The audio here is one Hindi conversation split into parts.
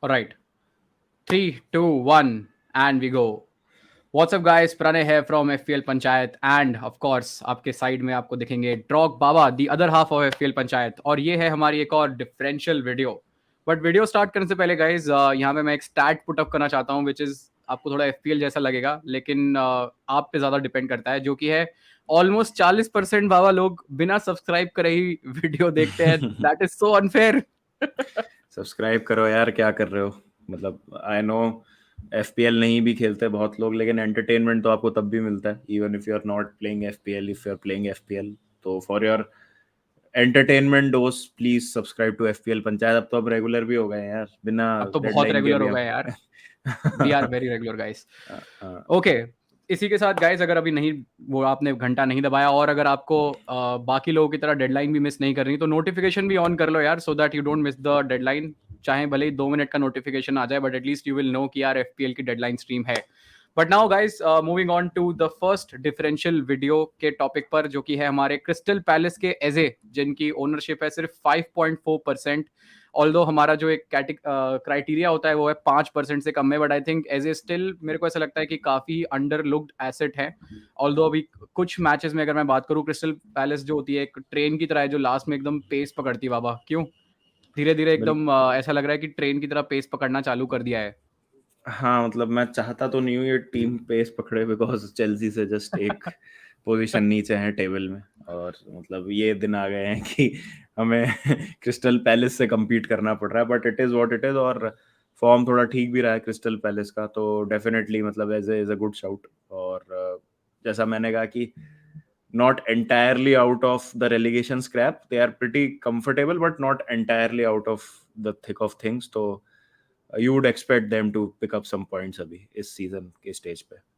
Alright, 3, 2, 1, and we go. What's up guys, Pranay है from FPL Panchayat and of course आपके साइड में आपको दिखेंगे ड्रॉग Baba the other half of FPL Panchayat और ये है हमारी एक और differential video. But video start करने से पहले गाइज यहाँ पे मैं एक स्टैट पुट अप करना चाहता हूँ विच इज आपको थोड़ा FPL जैसा लगेगा लेकिन आप पे ज़्यादा डिपेंड करता है, जो कि है ऑलमोस्ट 40% बाबा लोग बिना सब्सक्राइब करे ही वीडियो देखते हैं। That is so unfair. Subscribe करो यार, क्या कर रहे हो? मतलब आई नो एफपीएल नहीं भी खेलते बहुत लोग, लेकिन एंटरटेनमेंट तो आपको तब भी मिलता है even if you are not playing FPL. If you are playing FPL तो for your entertainment dose please subscribe to FPL Panchayat. अब तो अब रेगुलर भी हो गए हैं यार, बिना अब तो बहुत डेडलाइन के रेगुलर भी हो गए आप यार। We are very regular guys. हाँ। ओके, इसी के साथ गाइस अगर अभी नहीं वो आपने घंटा नहीं दबाया और अगर आपको बाकी लोगों की तरह डेडलाइन भी मिस नहीं करनी तो नोटिफिकेशन भी ऑन कर लो यार, so that you don't miss the deadline. चाहे भले ही 2 मिनट का नोटिफिकेशन आ जाए but at least you will know कि यार FPL की डेडलाइन स्ट्रीम है। But now guys moving on to the first differential video के टॉपिक पर, जो कि है हमारे क्रिस्टल पैलेस के एजे, जिनकी ओनरशिप है सिर्फ 5.4%। ऑल्दो हमारा जो एक क्राइटेरिया होता है वो है 5% से कम में, but I think as a still मेरे को ऐसा लगता है कि काफी अंडर लुक्ड एसेट है। ऑल्दो अभी कुछ मैचेस में अगर मैं बात करूँ, क्रिस्टल पैलेस जो होती है एक ट्रेन की तरह है जो लास्ट में एकदम पेस पकड़ती है। बाबा क्यों धीरे धीरे बिल एकदम ऐसा लग रहा है कि ट्रेन की तरह पेस पकड़ना चालू कर दिया है। हाँ, मतलब मैं चाहता तो नहीं हूँ ये टीम पेस पकड़े, बिकॉज चेल्सी से जस्ट एक पोजीशन नीचे है टेबल में। और मतलब ये दिन आ गए हैं कि हमें क्रिस्टल पैलेस से compete करना पड़ रहा है, but it is what it is. और फॉर्म थोड़ा ठीक भी रहा है क्रिस्टल पैलेस का, तो डेफिनेटली मतलब एज अ गुड शाउट। और जैसा मैंने कहा कि not entirely out of the relegation scrap, they are pretty comfortable but not entirely out of the thick of things. तो you would expect them to pick up some points अभी इस सीजन के स्टेज पे।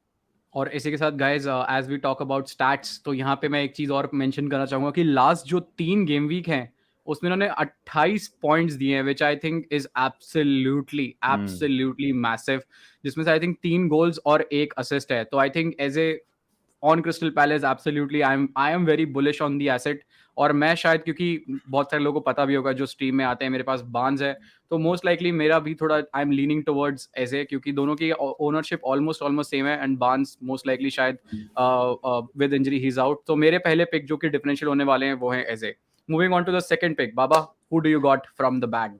और इसी के साथ guys as we talk about stats, तो यहाँ पे मैं एक चीज और मेंशन करना चाहूंगा कि लास्ट जो 3 गेम वीक हैं उसमें उन्होंने 28 पॉइंट्स दिए हैं, which I think is absolutely hmm. Absolutely massive. जिसमें से आई थिंक 3 गोल्स और 1 असिस्ट है। तो I think as a on Crystal Palace absolutely I am very bullish on the asset. और मैं शायद, क्योंकि बहुत सारे लोगों को पता भी होगा जो स्ट्रीम में आते हैं, मेरे पास बांस है, तो मोस्ट लाइकली मेरा भी थोड़ा आई एम लीनिंग टुवर्ड्स ऐसे, क्योंकि दोनों की ओनरशिप ऑलमोस्ट ऑलमोस्ट सेम है एंड बांस मोस्ट लाइकली शायद with injury he is out. तो मेरे पहले पिक जो कि डिफरेंशियल होने वाले हैं वो हैं ऐसे। Moving on to the second pick, Baba who do you got from the bag?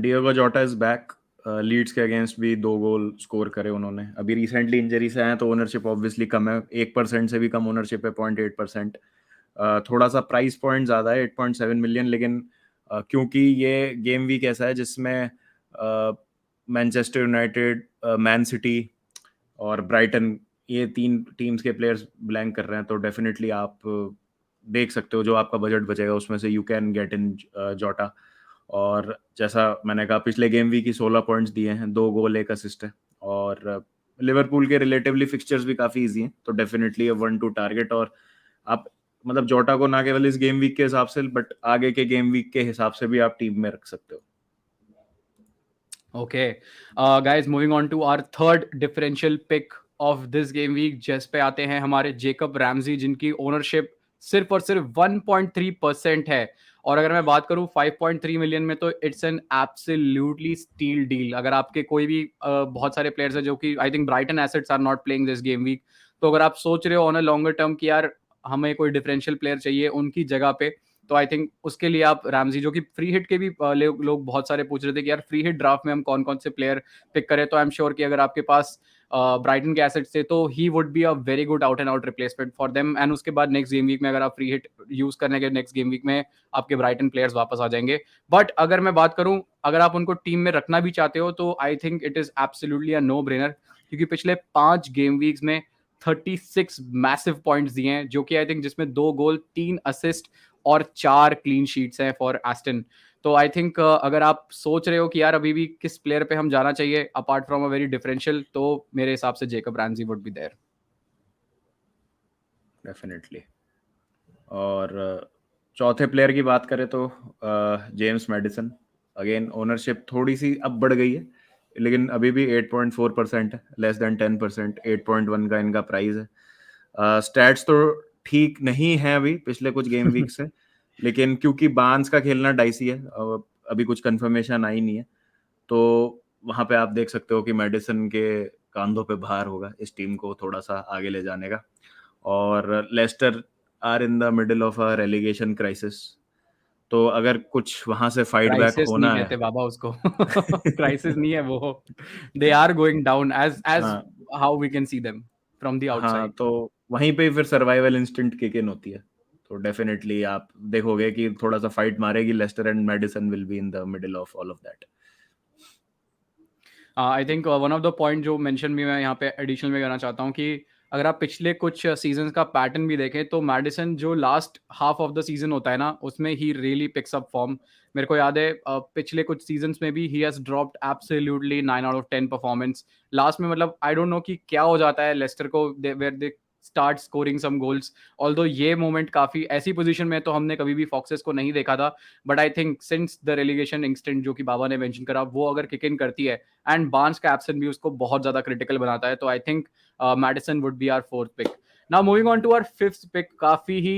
Diogo Jota is back. Leeds के अगेंस्ट भी 2 गोल स्कोर करे उन्होंने। अभी रिसेंटली इंजरी से आए तो ओनरशिप ऑब्वियसली कम है, 1% से भी कम ओनरशिप है, 0.8%। थोड़ा सा प्राइस पॉइंट ज़्यादा है, 8.7 मिलियन। लेकिन क्योंकि ये गेम वीक ऐसा है जिसमें मैनचेस्टर यूनाइटेड, मैन सिटी और ब्राइटन, ये 3 टीम्स के प्लेयर्स ब्लैंक कर रहे हैं, तो डेफिनेटली आप देख सकते हो जो आपका बजट बचेगा उसमें से यू कैन गेट इन जोटा। और जैसा मैंने कहा, पिछले गेम वीक की 16 पॉइंट्स दिए हैं, 2 गोल 1 असिस्ट है। और लिवरपूल के रिलेटिवली फिक्सचर्स भी काफ़ी इजी हैं, तो डेफिनेटली 1-2 टारगेट। और आप मतलब जोटा को ना केवल इस गेम वीक के हिसाब से बट आगे के गेम वीक के हिसाब से भी आप टीम में रख सकते हो। Okay guys, moving on to our third differential pick of this game week, जिस पे आते हैं हमारे जेकब रैमजी, जिनकी ओनरशिप सिर्फ और सिर्फ 1.3% है। और अगर मैं बात करूं 5.3 मिलियन में, तो it's an absolutely steal deal. अगर आपके कोई भी बहुत सारे प्लेयर्स हैं जो कि I think Brighton assets are not playing this game week, तो अगर आप सोच रहे हो ऑन अ लॉन्गर टर्म कि यार हमें कोई डिफरेंशियल प्लेयर चाहिए उनकी जगह पे, तो आई थिंक उसके लिए आप रैमजी, जो कि फ्री हिट के भी लोग बहुत सारे पूछ रहे थे कि यार फ्री हिट ड्राफ्ट में हम कौन कौन से प्लेयर पिक करें, तो आई एम श्योर कि अगर आपके पास ब्राइटन के एसेट्स थे तो he would be a very good out and out replacement for them. And उसके बाद नेक्स्ट गेम वीक में अगर आप फ्री हिट यूज करने के नेक्स्ट गेम वीक में आपके ब्राइटन प्लेयर्स वापस आ जाएंगे। बट अगर मैं बात करूं, अगर आप उनको टीम में रखना भी चाहते हो तो I think it is absolutely a no brainer, क्योंकि पिछले 5 गेम वीक्स में 36 मैसिव पॉइंट्स दिए हैं, जो कि आई थिंक जिसमें 2 गोल 3 असिस्ट और 4 क्लीन शीट्स हैं फॉर एस्टन। तो आई थिंक अगर आप सोच रहे हो कि यार अभी भी किस प्लेयर पे हम जाना चाहिए apart from a very differential, तो मेरे हिसाब से Jacob Ramsey would be there. Definitely. और चौथे प्लेयर की बात करें तो जेम्स मैडिसन। अगेन ओनरशिप थोड़ी सी अब बढ़ गई है, लेकिन अभी भी 8.4% है, लेस देन 10%। 8.1 का इनका प्राइस है। स्टैट्स तो ठीक नहीं है अभी पिछले कुछ गेम वीक से, लेकिन क्योंकि बांस का खेलना डाइसी है, अभी कुछ कंफर्मेशन आई नहीं है। तो वहां पे आप देख सकते हो कि मेडिसन के कांधों पे भार होगा इस टीम को थोड़ा सा आगे ले जाने का। और Leicester are in the middle of a relegation crisis, तो अगर कुछ वहां से फाइट बैक क्राइसिस नहीं होना है कहते बाबा उसको। क्राइसिस नहीं है वो, they are going down as हाँ how we can see them from the हाँ, आउटसाइड। तो वहीं पे फिर सर्वाइवल इंस्टिंक्ट किक इन होती है। तो डेफिनेटली आप देखोगे कि थोड़ा सा फाइट मारेगी Leicester and Maddison will be in the middle of all of that. I think one of the point जो मेंशन भी मैं यहाँ पे एडिशनल में करना चाहता हूँ कि अगर आप पिछले कुछ सीजन्स का पैटर्न भी देखें तो मैडिसन जो last half of the season होता है ना उसमें he really picks up form. मेरे को याद है पिछले कुछ सीजन्स में भी he has dropped absolutely 9 out of 10 performance last में। मतलब आई डोंट नो कि क्या हो जाता है लेस्टर को where they start scoring some goals. Although ये मोमेंट काफी ऐसी पोजीशन में तो हमने कभी भी फॉक्सेस को नहीं देखा था, but I think since the relegation instant जो कि बाबा ने मेंशन करा वो अगर किक इन करती है एंड बार्न्स का एब्सेंट भी उसको बहुत ज्यादा क्रिटिकल बनाता है, तो I think Maddison would be our fourth pick. Now moving on to our fifth pick, काफी ही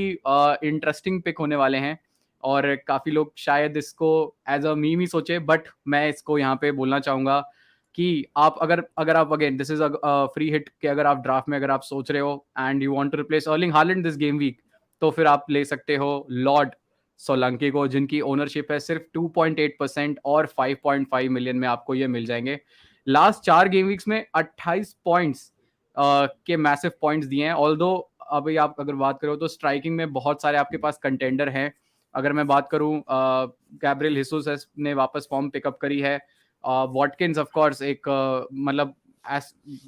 इंटरेस्टिंग पिक होने वाले हैं और काफी लोग शायद इसको एज अ मीम ही सोचे, बट मैं इसको यहाँ पे बोलना चाहूंगा कि आप अगर अगर आप again this is a free hit कि अगर आप ड्राफ्ट में अगर आप सोच रहे हो and you want to replace Erling Haaland this game week, तो फिर आप ले सकते हो लॉर्ड सोलंकी को, जिनकी ओनरशिप है सिर्फ 2.8% और 5.5 मिलियन में आपको ये मिल जाएंगे। लास्ट 4 गेम वीक्स में 28 पॉइंट्स के मैसिव पॉइंट्स दिए हैं। ऑल्दो अभी आप अगर बात करो तो स्ट्राइकिंग में बहुत सारे आपके पास कंटेंडर हैं। अगर मैं बात करूं गैब्रियल हिसूस ने वापस फॉर्म पिकअप करी है, वॉटकिंस ऑफ कोर्स एक मतलब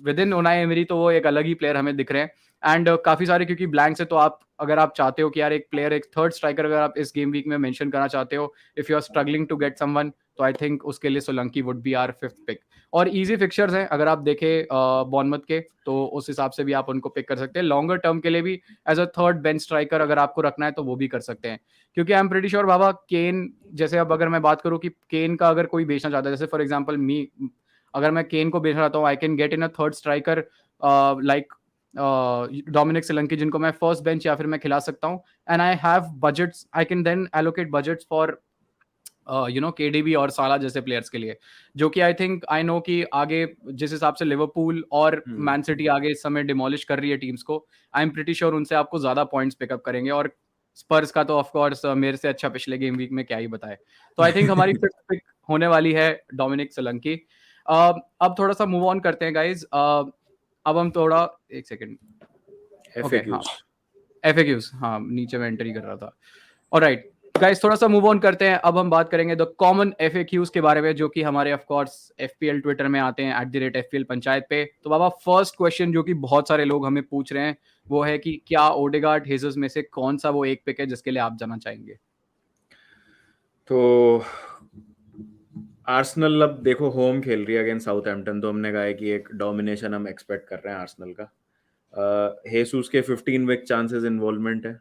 विद इन उनाई एमरी तो वो एक अलग ही प्लेयर हमें दिख रहे हैं। एंड काफी सारे क्योंकि ब्लैंक्स है तो आप अगर आप चाहते हो कि यार एक प्लेयर एक थर्ड स्ट्राइकर अगर आप इस गेम वीक में मेंशन करना चाहते हो, if you are struggling to get someone, तो आई थिंक उसके लिए Solanke would be our fifth pick. और इजी फिक्चर्स हैं अगर आप देखें बॉर्नमथ के, तो उस हिसाब से भी आप उनको पिक कर सकते हैं। लॉन्गर टर्म के लिए भी as a third bench striker अगर आपको रखना है तो वो भी कर सकते हैं, क्योंकि आई एम प्रीटी श्योर बाबा केन जैसे, अब अगर मैं बात करूं कि केन का अगर कोई बेचना चाहता है, जैसे फॉर एग्जांपल मी, अगर मैं केन को बेचना चाहता हूँ I can get in a third striker like Dominic Solanke, जिनको मैं फर्स्ट बेंच या फिर मैं खिला सकता हूँ, and I have budgets, I can then allocate budgets for you know KDB और साला जैसे प्लेयर्स के लिए, जो कि आई थिंक आई नो कि आगे जिस हिसाब से लिवरपूल और मैन सिटी आगे इस समय डिमोलिश कर रही है टीम्स को, आई एम प्रीटी श्योर उनसे आपको ज्यादा पॉइंट्स पिकअप करेंगे। और स्पर्स का तो ऑफ कोर्स मेरे से अच्छा पिछले गेम वीक में क्या ही बताए। तो आई थिंक हमारी फिफ्थ पिक होने वाली है डोमिनिक सोलंकी। अब थोड़ा सा मूव ऑन करते हैं गाइज। अब हम थोड़ा एक सेकेंड, ओके हाँ, FAQs। एफएक्यूज, हाँ नीचे मैं एंट्री कर रहा था। ऑलराइट गाइस, थोड़ा सा मूव ऑन करते हैं। अब हम बात करेंगे द कॉमन एफएक्यूज के बारे में, जो कि हमारे ऑफ कोर्स एफपीएल ट्विटर में आते हैं @FPL पंचायत पे। तो बाबा फर्स्ट क्वेश्चन जो कि बहुत सारे लोग हमें पूछ रहे हैं वो है कि क्या ओडेगार्ड हेजस में से कौन सा वो एक पिक है जिसके लिए आप जाना चाहेंगे? तो आर्सेनल अब देखो होम खेल रही है अगेंस्ट साउथहैम्पटन, तो हमने कहा है कि एक डोमिनेशन हम एक्सपेक्ट कर रहे हैं आर्सेनल का। हेसूस के 15 वीक चांसेस इन्वॉल्वमेंट है,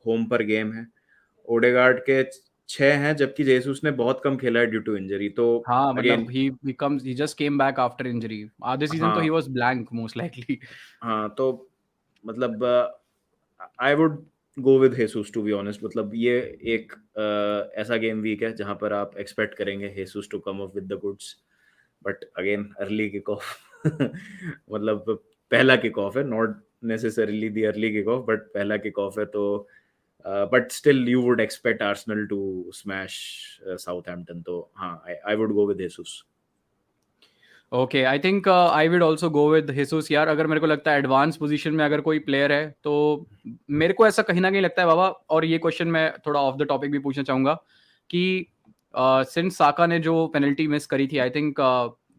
होम पर गेम है। ओडेगार्ड के 6 हैं, जबकि जेसूस ने बहुत कम खेला है ड्यू टू इंजरी। तो हाँ अगेन मतलब he just came back after injury, आधे सीजन तो हाँ he was blank most likely. हाँ, तो मतलब I would go with Jesus to be honest. मतलब ये एक ऐसा गेम वीक है जहां पर आप एक्सपेक्ट करेंगे Jesus to come up with the goods, but again early kick off मतलब पहला किक ऑफ है, not necessarily the early kick off, but पहला किक ऑफ है। तो but still you would expect Arsenal to smash Southampton. तो हाँ, I would go with Jesus. Okay I think I would also go with Jesus यार। अगर मेरे को लगता है एडवांस पोजीशन में अगर कोई प्लेयर है तो मेरे को ऐसा कहीं ना कहीं लगता है बाबा, और ये क्वेश्चन मैं थोड़ा ऑफ द टॉपिक भी पूछना चाहूंगा कि सिंस साका ने जो पेनल्टी मिस करी थी आई थिंक,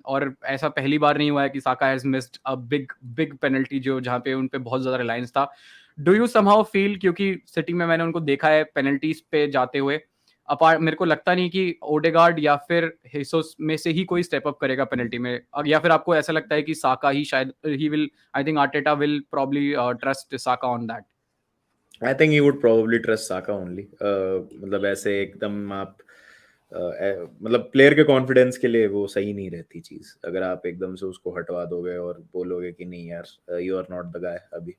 और ऐसा पहली बार नहीं हुआ है कि Saka has missed a big big penalty जो जहाँ पे उन पे बहुत ज्यादा रिलायंस था। डू यू समहाउ फील, क्योंकि सिटी में मैंने उनको देखा है पेनल्टीज पे जाते हुए, अपार्ट मेरे को लगता नहीं कि ओडेगार्ड या फिर हेसोस में से ही कोई स्टेप अप करेगा पेनल्टी में, या फिर आपको ऐसा लगता है कि साका ही शायद he will, I think Arteta will probably trust Saka on that? I think he would probably trust Saka only. मतलब ऐसे एकदम आप मतलब प्लेयर के कॉन्फिडेंस के लिए वो सही नहीं रहती चीज, अगर आप एकदम से उसको हटवा दोगे और बोलोगे कि नहीं यार you are not the guy. अभी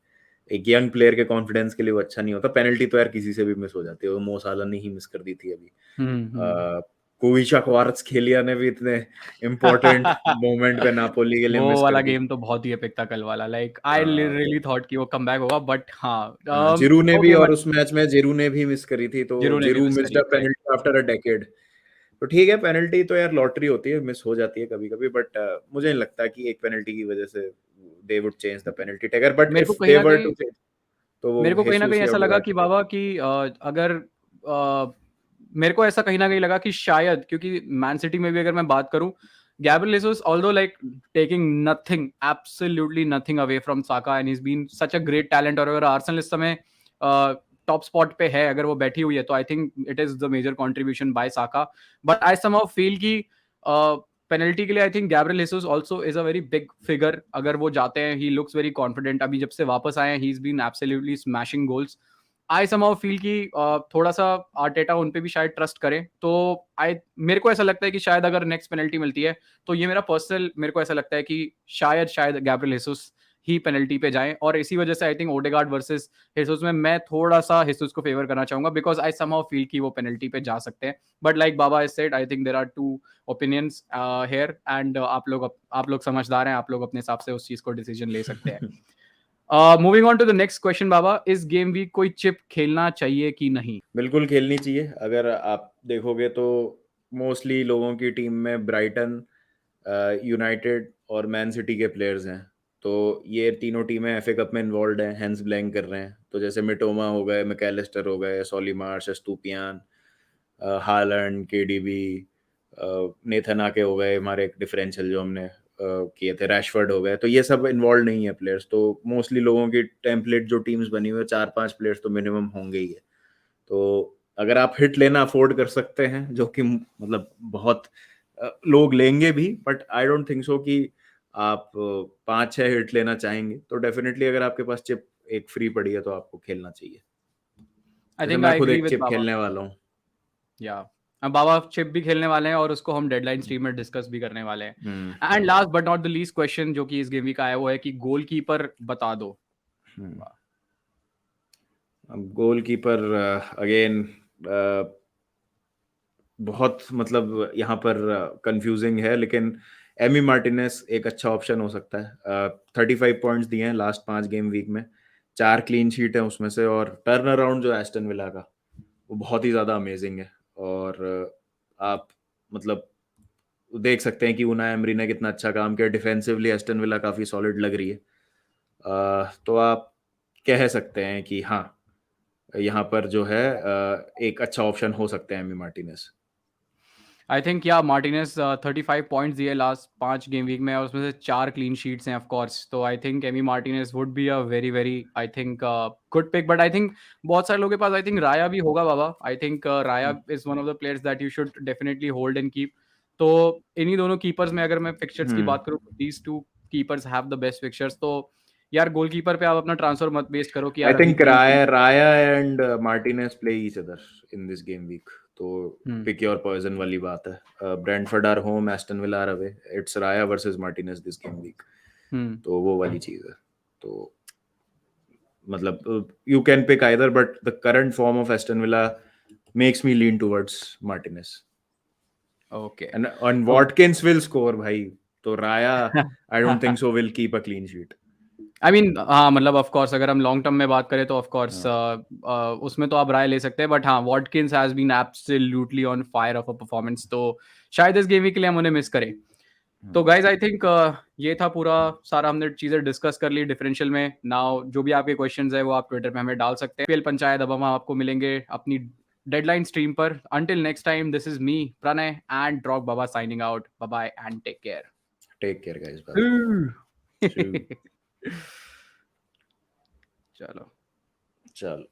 एक यंग प्लेयर के कॉन्फिडेंस के लिए वो अच्छा नहीं होता। पेनल्टी तो यार किसी से भी मिस हो जाती है, वो मो साला ने ही मिस कर दी थी अभी। हम्म। कुविचा क्वार्ट्सखेलिया ने भी इतने इम्पोर्टेंट मोमेंट पे नापोली के लिए वो मिस वाला कर दी। गेम तो बहुत ही एपिक था कल वाला, लाइक आई रियली थॉट कि वो कमबैक होगा, बट हाँ जिरू ने भी, ओके और उस मैच में जिरू ने भी मिस करी थी, तो जिरो ने भी जिरू मिस मिस्ड करी, a right. Penalty after a decade. तो ठीक है, पेनल्टी तो यार लॉटरी होती है, मिस हो जाती है कभी कभी, बट मुझे नहीं लगता कि एक पेनल्टी की वजह से they would change the penalty taker, but मेरे को इफ कहीं दे ना वर कहीं टू चेंज तो वो मेरे को कहीं ना कहीं हेसूस या ऐसा लगा कि ओडेगार्ड। बाबा कि अगर मेरे को ऐसा कहीं ना कहीं लगा कि शायद, क्योंकि मैन सिटी में भी अगर मैं बात करूं, Gabriel Jesus although like taking nothing, absolutely nothing away from Saka, and he is been such a great talent, और अगर आर्सेनल इस समय टॉप स्पॉट पे है, अगर वो बैठी हुई है, तो I think it is the major contribution by Saka. But I somehow feel कि पेनल्टी के लिए I think Gabriel Jesus also is a very big figure. अगर वो जाते हैं, ही लुक्स वेरी कॉन्फिडेंट, अभी जब से वापस आए हैं, he is been absolutely smashing goals. I somehow feel कि थोड़ा सा आर्टेटा उन पे भी शायद ट्रस्ट करे, तो आई मेरे को ऐसा लगता है कि शायद अगर नेक्स्ट पेनल्टी मिलती है, तो ये मेरा पर्सनल, मेरे को ऐसा लगता है कि शायद गैब्रियल जेसस ही पेनल्टी पे जाएं, और इसी वजह से I think Odegaard versus Jesus में मैं थोड़ा सा जेसस को फेवर करना चाहूंगा, बिकॉज आई समहाउ फील कि वो पेनल्टी पे जा सकते हैं। But like Baba has said, I think there are two opinions here, and आप लोग समझदार हैं, आप लोग अपने हिसाब से उस चीज को डिसीजन ले सकते हैं। Moving on to the next question Baba, इस गेम वीक कोई चिप खेलना चाहिए कि नहीं? बिल्कुल खेलनी चाहिए। अगर आप देखोगे तो मोस्टली लोगों की टीम में ब्राइटन, यूनाइटेड और मैन सिटी के प्लेयर्स हैं, तो ये तीनों टीमें एफए कप में इन्वॉल्व हैं, हैंस ब्लैंक कर रहे हैं। तो जैसे मिटोमा हो गए, मैकेलिस्टर हो गए, सॉलीमार्श, एस्तुपियान, हालैंड, केडीबी, नेथन आके हो गए, हमारे एक डिफरेंशियल जो हमने किए थे, रैशफोर्ड हो गए, तो ये सब इन्वॉल्व नहीं है प्लेयर्स। तो मोस्टली लोगों की टेम्पलेट जो टीम्स बनी हुई है, 4-5 प्लेयर्स तो मिनिमम होंगे ही है। तो अगर आप हिट लेना अफोर्ड कर सकते हैं, जो कि मतलब बहुत लोग लेंगे भी, but I don't think so कि आप 5-6 हिट लेना चाहेंगे, तो डेफिनेटली अगर आपके पास चिप एक फ्री पड़ी है तो आपको खेलना चाहिए। आई जैसे थिंक मैं आई खुद एग्री एक विद चिप बाबा। खेलने वाला हूँ। या अब बाबा चिप भी खेलने वाले हैं, और उसको हम डेडलाइन स्ट्रीम में डिस्कस भी करने वाले हैं। Hmm and last but not the least question जो कि इस गेम वीक आया, वो है कि गोलकीपर बता दो। हम्म। अब गोलकीपर अगेन बहुत मतलब यहाँ पर कंफ्यूजिंग है, लेकिन एमी मार्टिनेस एक अच्छा ऑप्शन हो सकता है। 35 पॉइंट्स दिए हैं लास्ट 5 गेम वीक में, 4 क्लीन शीट है उसमें से, और टर्न अराउंड जो एस्टन विला का, वो बहुत ही ज़्यादा अमेजिंग है। और आप मतलब देख सकते हैं कि उनाई एमरी ने कितना अच्छा काम किया डिफेंसिवली, एस्टन विला काफ़ी सॉलिड लग रही है। तो आप कह सकते हैं कि हाँ, यहाँ पर जो है एक अच्छा ऑप्शन हो सकते हैं एमी मार्टिनेस। आई थिंक या मार्टिनेस 35 पॉइंट्स दिए लास्ट 5 गेम वीक में, और उसमें से 4 क्लीन शीट्स हैं ऑफ कोर्स, तो I think Emi Martinez would be a very very I think good pick. But I think बहुत सारे लोगों के पास आई थिंक राया भी होगा बाबा। I think Raya is one of the players that you should definitely hold and keep. तो इन्हीं दोनों कीपर्स में अगर मैं फिक्चर्स की हम्म बात करूँ, these two keepers have the best fixtures, तो यार गोलकीपर पे आप अपना ट्रांसफर मत वेस्ट करो कि I यार अभी think clean sheet. Raya and Martinez play each other in this game week. तो pick your poison वाली बात है। Brentford are home, Aston Villa are away. It's Raya versus Martinez this game week. तो वो वाली चीज है। तो मतलब you can pick either, but the current form of Aston Villa makes me lean towards Martinez. Okay. And Watkins will score भाई। तो Raya I don't think so will keep a clean sheet. I mean हाँ, मतलब ऑफ कोर्स अगर हम लॉन्ग टर्म में बात करें तो ऑफ कोर्स हाँ। उसमें तो आप राय ले सकते हैं, बट हाँ, Watkins has been absolutely on fire of a performance, तो शायद इस गेम के लिए हम उन्हें मिस करें। तो गाइज आई थिंक ये था पूरा सारा, हमने चीजें डिस्कस कर ली डिफरेंशियल में। नाउ जो भी आपके क्वेश्चंस है वो आप ट्विटर पे हमें डाल सकते हैं। पीएल पंचायत, अब हम आपको मिलेंगे अपनी डेडलाइन स्ट्रीम पर। Until next time, this is me Pranay and ड्रॉग बाबा signing out. Bye bye and take care. Take care guys. Bye. See you. चलो। चल।